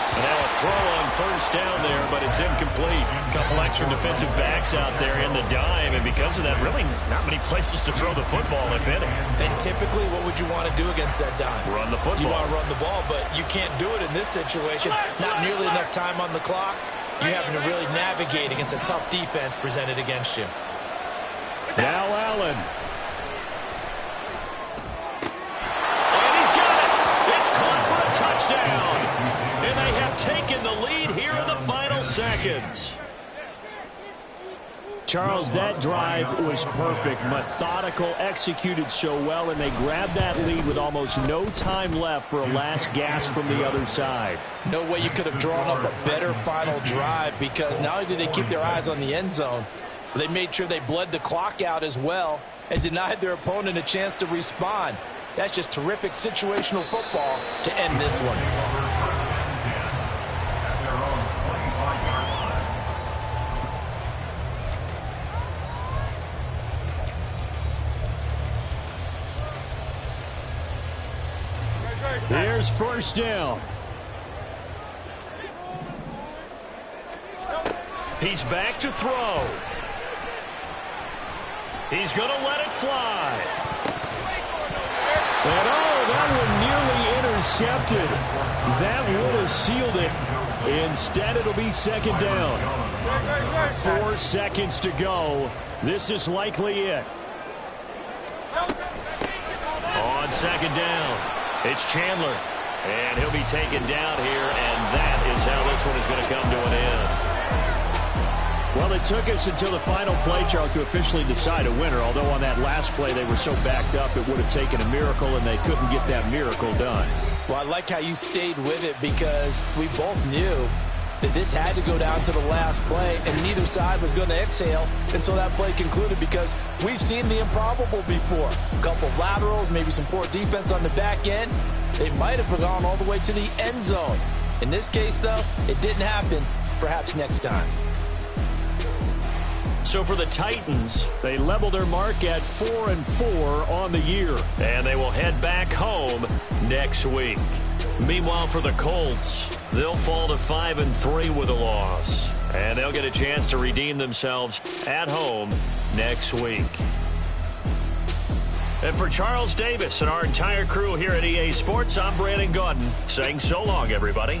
And now a throw on first down there, but it's incomplete. A couple extra defensive backs out there in the dime, and because of that, really not many places to throw the football, if any. And typically, what would you want to do against that dime? Run the football. You want to run the ball, but you can't do it in this situation. Not nearly enough time on the clock. You having to really navigate against a tough defense presented against you. Now Allen. And he's got it. It's caught for a touchdown. And they have taken the lead here in the final seconds. Charles, that drive was perfect, methodical, executed so well, and they grabbed that lead with almost no time left for a last gasp from the other side. No way you could have drawn up a better final drive, because not only did they keep their eyes on the end zone, but they made sure they bled the clock out as well and denied their opponent a chance to respond. That's just terrific situational football to end this one. Here's first down. He's back to throw. He's going to let it fly. And that one nearly intercepted. That would have sealed it. Instead, it'll be second down. 4 seconds to go. This is likely it. On second down, it's Chandler. And he'll be taken down here, and that is how this one is going to come to an end. Well, it took us until the final play, Charles, to officially decide a winner. Although on that last play they were so backed up, it would have taken a miracle, and they couldn't get that miracle done. Well, I like how you stayed with it, because we both knew that this had to go down to the last play, and neither side was going to exhale until that play concluded, because we've seen the improbable before. A couple of laterals, maybe some poor defense on the back end. They might have gone all the way to the end zone. In this case, though, it didn't happen. Perhaps next time. So for the Titans, they level their mark at 4-4 on the year. And they will head back home next week. Meanwhile, for the Colts, they'll fall to 5-3 with a loss. And they'll get a chance to redeem themselves at home next week. And for Charles Davis and our entire crew here at EA Sports, I'm Brandon Gaudin saying so long, everybody.